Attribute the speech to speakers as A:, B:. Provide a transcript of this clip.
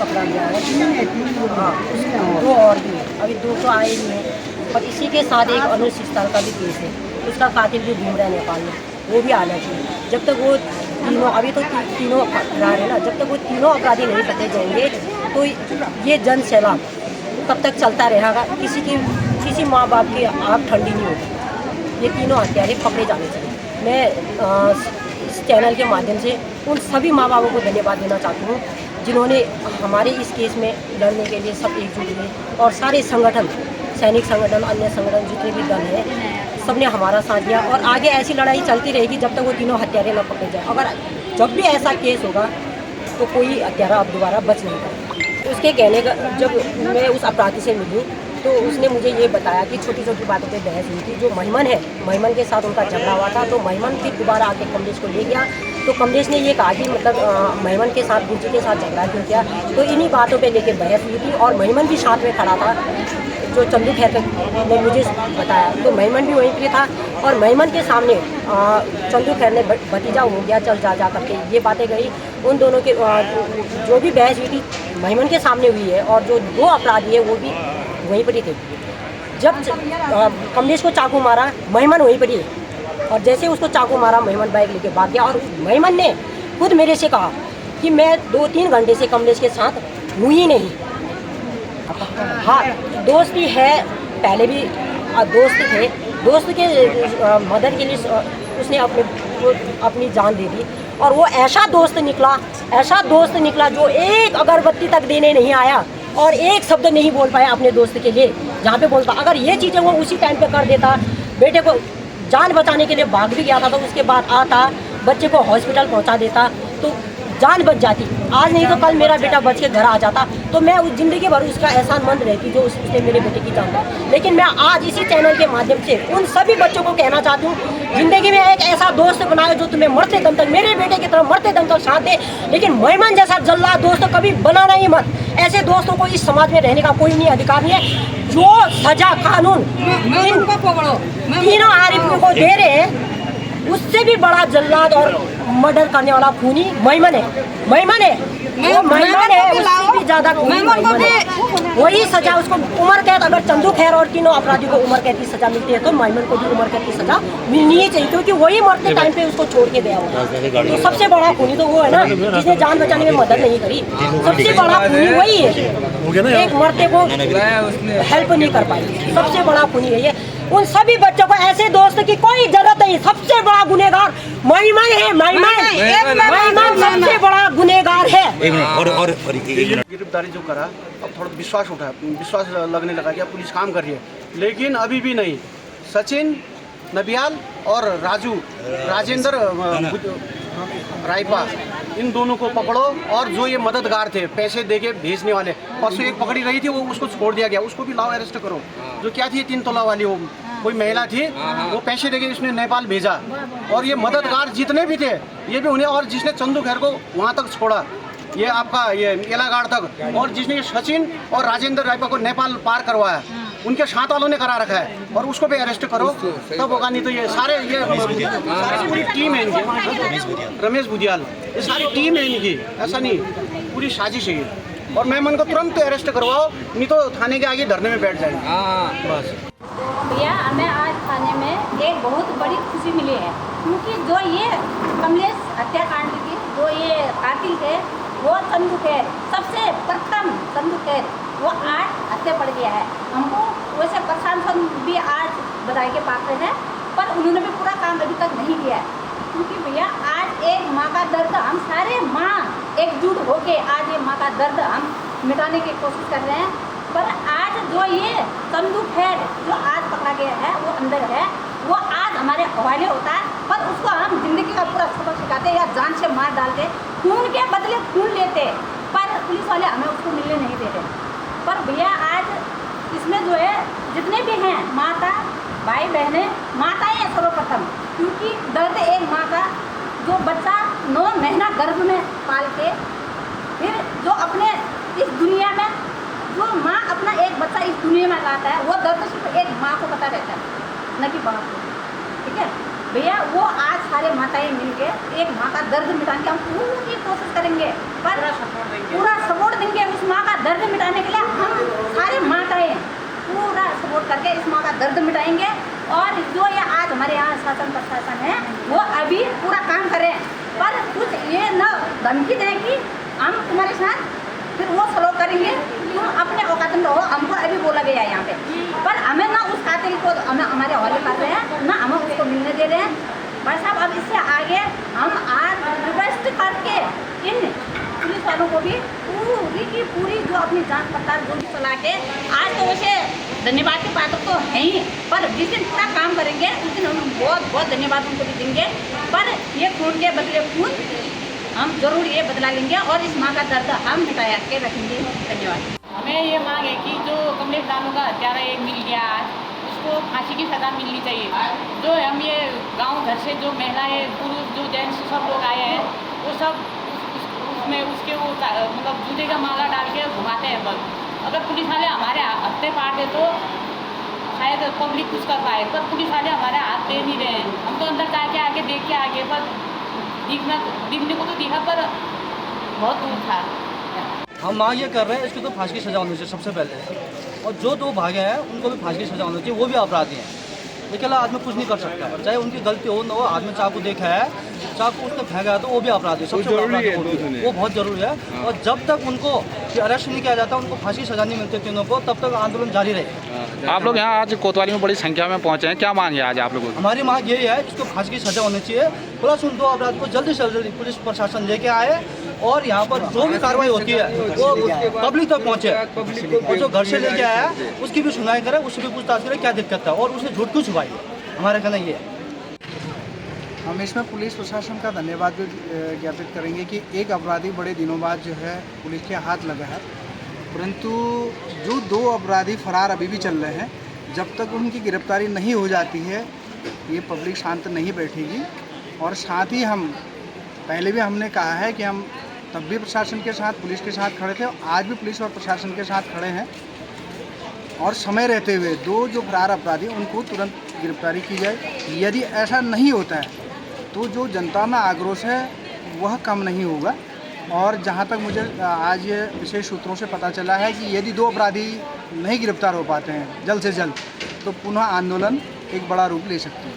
A: पकड़ा गया है। हाँ, दो और भी है, अभी दो तो आए नहीं हैं। और इसी के साथ एक अनुचित का भी केस है, उसका कातिल भी घूम रहा है नेपाल में, वो भी आना चाहिए। जब तक वो तीनों, अभी तो तीनों अपराध है ना, जब तक वो तीनों अपराधी नहीं पकड़े जाएंगे तो ये जन सैलाब तब तक चलता रहेगा। किसी माँ बाप की आँख ठंडी नहीं होगी। ये तीनों हत्यारे पकड़े जाने चाहिए। मैं इस चैनल के माध्यम से उन सभी माँ बापों को धन्यवाद देना चाहती हूँ जिन्होंने हमारे इस केस में लड़ने के लिए सब एकजुट हुए, और सारे संगठन, सैनिक संगठन, अन्य संगठन, जितने भी दल हैं, सबने हमारा साथ दिया। और आगे ऐसी लड़ाई चलती रहेगी जब तक वो तीनों हत्यारे न पकड़े जाए। अगर जब भी ऐसा केस होगा तो कोई हत्यारा अब दोबारा बच नहीं पाएगा। उसके कहने का, जब मैं उस अपराधी से मिली तो उसने मुझे ये बताया कि छोटी छोटी बातों पे बहस हुई थी। जो महिमन है, महिमन के साथ उनका झगड़ा हुआ था, तो महिमन फिर दोबारा आके कमलेश को ले गया। तो कमलेश ने ये कहा कि मतलब महिमन के साथ, गुज्जी के साथ झगड़ा क्यों किया। तो इन्हीं बातों पे लेकर बहस हुई थी, और महिमन भी साथ में खड़ा था, जो चंदू खैर ने मुझे बताया। तो महिमन भी वहीं पे था, और महिमन के सामने चंदू खैर ने भतीजा हो गया चल जा करके ये बातें कही। उन दोनों के जो भी बहस हुई थी महिमन के सामने हुई है, और जो दो अपराधी है वो भी वहीं पर ही थे। जब कमलेश को चाकू मारा, महिमन वहीं पर ही है, और जैसे उसको चाकू मारा महिमन बाइक लेके भाग गया। और महिमन ने खुद मेरे से कहा कि मैं 2-3 घंटे से कमलेश के साथ हूँ ही नहीं। हाँ, दोस्ती है, पहले भी दोस्त थे, दोस्त के मदद के लिए उसने अपनी जान दे दी। और वो ऐसा दोस्त निकला जो एक अगरबत्ती तक देने नहीं आया और एक शब्द नहीं बोल पाया अपने दोस्त के लिए। जहाँ पे बोलता, अगर ये चीज़ें वो उसी टाइम पे कर देता, बेटे को जान बचाने के लिए भाग भी गया था, तो उसके बाद आता, बच्चे को हॉस्पिटल पहुँचा देता तो जान बच जाती। आज नहीं तो कल मेरा बेटा बच के घर आ जाता, तो मैं उस ज़िंदगी भर उसका एहसानमंद रहती जो उसने मेरे बेटे की जान दी। लेकिन मैं आज इसी चैनल के माध्यम से उन सभी बच्चों को कहना चाहती हूँ, ज़िंदगी में एक ऐसा दोस्त बनाए जो तुम्हें मरते दम तक, मेरे बेटे की तरह मरते दम तक साथ दे। लेकिन महिमन जैसा जल्लाद दोस्त कभी बनाना ही मत। ऐसे दोस्तों को इस समाज में रहने का कोई नहीं अधिकार नहीं है। जो सजा कानून तीनों आरोपियों को दे रहे हैं, उससे भी बड़ा जल्लाद और मर्डर करने वाला खूनी महिमन है। वो महिमन है, उससे भी ज्यादा खूनी महिमन है। वही सजा उसको उम्र कैद, अगर चंदू खैर और तीनों अपराधी को उम्र कैद की सजा मिलती है तो महिमन को भी उम्र कैद की सजा मिलनी ही चाहिए, क्योंकि वही मरते टाइम पे उसको छोड़ के गया हुआ। तो सबसे बड़ा खूनी तो वो है ना, जिसने जान बचाने में मदद नहीं करी। सबसे बड़ा खूनी वही है, एक मरते को हेल्प नहीं कर पाई। सबसे बड़ा खूनी है। उन सभी बच्चों को ऐसे दोस्त की कोई जरूरत नहीं। सबसे बड़ा गुनहगार महिमन है। महिमन सबसे बड़ा गुनहगार है।
B: गिरफ्तारी जो करा, अब थोड़ा विश्वास लगने लगा कि पुलिस काम कर रही है, लेकिन अभी भी नहीं। सचिन नबियाल और राजेंद्र रायपा, इन दोनों को पकड़ो। और जो ये मददगार थे, पैसे देके भेजने वाले, परसों एक पकड़ी रही थी, वो उसको छोड़ दिया गया, उसको भी लाओ अरेस्ट करो। जो क्या थी 3 तोला वाली, वो कोई महिला थी, वो पैसे देके उसने नेपाल भेजा। और ये मददगार जितने भी थे ये भी उन्हें, और जिसने चंदू खैर को वहाँ तक छोड़ा, ये आपका ये एलागाड़ तक, और जिसने जिसने और राजेंद्र रायपा को नेपाल पार करवाया, उनके साथ वालों ने करा रखा है। और उसको भी अरेस्ट करो तब होगा, नहीं तो ये सारे पूरी टीम है इनकी, रमेश बुधियाल, ये सारी टीम है इनकी। ऐसा नहीं, पूरी साजिश है ये। और मेमन को तुरंत अरेस्ट करवाओ, नहीं तो थाने के आगे धरने में बैठ जाएंगे। बस
C: भैया, हमें आज थाने में एक बहुत बड़ी खुशी मिली है, क्योंकि जो ये कमलेश हत्याकांड की जो ये कातिल थे, वो चंदू खैर, सबसे प्रथम चंदू खैर, वो आज हत्या पड़ गया है। हमको वैसे प्रशासन भी आज बधाई के पात्र है, पर उन्होंने भी पूरा काम अभी तक नहीं किया है। क्योंकि भैया आज एक माँ का दर्द, हम सारे माँ एकजुट होके आज ये माँ का दर्द हम मिटाने की कोशिश कर रहे हैं। पर आज जो ये चंदू खैर जो आज पकड़ा गया है, वो अंदर है, वो आज हमारे हवाले होता है, पर उसको हम जिंदगी का पूरा सबक सिखाते या जान से मार डालते, खून के बदले खून लेते, पर पुलिस वाले हमें उसको मिलने नहीं देते। पर भैया आज इसमें जो है जितने भी हैं माता भाई बहनें, माताएं हैं सर्वप्रथम, क्योंकि दर्द एक माँ का, जो बच्चा 9 महीना गर्भ में पाल के, फिर जो अपने इस दुनिया में जो माँ अपना एक बच्चा इस दुनिया में लाता है, वो दर्द सिर्फ एक माँ को पता रहता है, न कि बाप को। ठीक है, भैया वो आज सारे माताएं मिलके एक माँ का दर्द मिटाने की हम पूरी कोशिश करेंगे, पर पूरा सपोर्ट देंगे उस माँ का दर्द मिटाने के लिए। हम सारे माताएं पूरा सपोर्ट करके इस माँ का दर्द मिटाएंगे। और जो ये आज हमारे यहाँ शासन प्रशासन है वो अभी पूरा काम करें, पर कुछ ये न धमकी दें कि हम तुम्हारे साथ फिर वो स्लो करेंगे, तुम अपने औकात में रहो। हमको अभी बोला गया है यहाँ पे, पर हमें ना उस कातिल को हमें हमारे हवाले कर रहे हैं, ना हमें उसको मिलने दे रहे हैं। भाई साहब अब इससे आगे हम आज रिक्वेस्ट करके इन पुलिस वालों को भी पूरी की पूरी जो अपनी जांच पड़ताल जो भी चला के, आज तो वैसे धन्यवाद के पात्र तो है ही, पर जिस दिन पूरा काम करेंगे उस दिन हम बहुत बहुत धन्यवाद उनको भी देंगे। पर ये खून के बदले खून हम जरूर ये बदला लेंगे और इस माँ का दर्द हम मिटाया के रखेंगे। धन्यवाद।
D: हमें ये मांग है कि जो कमलेश दानू का हत्यारा एक मिल गया आज, उसको फांसी की सज़ा मिलनी चाहिए। जो हम ये गांव घर से जो महिलाएं पुरुष जो जेंट्स सब लोग आए हैं वो सब उसमें उसके वो मतलब जूते का माला डाल के घुमाते हैं। बस अगर पुलिस वाले हमारे हत्थे पाटे तो शायद पब्लिक कुछ कर पाए, पर पुलिस वाले हमारे हाथ दे नहीं रहे हैं। हम तो अंदर जाके आगे देख के आगे, पर दिखने को तो दिखा पर बहुत दूर था।
E: हम मांग ये कर रहे हैं इसको तो फांसी की सज़ा होनी चाहिए सबसे पहले, और जो दो भागे हैं उनको भी फांसी की सज़ा होनी चाहिए। वो भी अपराधी हैं, अकेला आदमी कुछ नहीं कर सकता, चाहे उनकी गलती हो ना हो। आदमी चाकू देखा है, चाकू उसने फेंका है तो वो भी अपराधी, सबसे बड़ा अपराधी वो बहुत जरूरी है। और जब तक उनको अरेस्ट नहीं किया जाता, उनको फांसी की सज़ा नहीं मिलती तीनों को, तब तक आंदोलन जारी रहेगा।
F: आप लोग यहाँ आज कोतवाली में बड़ी संख्या में पहुँचे हैं, क्या मांग है आज आप लोगों की?
E: हमारी मांग यही है इसको फांसी की सज़ा होनी चाहिए, प्लस उन दो अपराध को जल्दी से जल्दी पुलिस प्रशासन लेके आए और यहाँ पर जो भी कार्रवाई होती है वो पब्लिक तक पहुँचे, और जो घर से लेके आया उसकी भी सुनवाई करे, उससे भी पूछताछ करे क्या दिक्कत है और उसने झूठ क्यों छुपाई। हमारा कहना ये है।
G: हम इसमें पुलिस प्रशासन का धन्यवाद भी ज्ञापित करेंगे कि एक अपराधी बड़े दिनों बाद जो है पुलिस के हाथ लगा है, परंतु जो दो अपराधी फरार अभी भी चल रहे हैं, जब तक उनकी गिरफ्तारी नहीं हो जाती है ये पब्लिक शांत नहीं बैठेगी। और साथ ही हम पहले भी हमने कहा है कि हम तब भी प्रशासन के साथ पुलिस के साथ खड़े थे, आज भी पुलिस और प्रशासन के साथ खड़े हैं। और समय रहते हुए दो जो फरार अपराधी उनको तुरंत गिरफ्तारी की जाए। यदि ऐसा नहीं होता है तो जो जनता में आक्रोश है वह कम नहीं होगा। और जहां तक मुझे आज ये विशेष सूत्रों से पता चला है कि यदि दो अपराधी नहीं गिरफ्तार हो पाते हैं जल्द से जल्द, तो पुनः आंदोलन एक बड़ा रूप ले सकती है।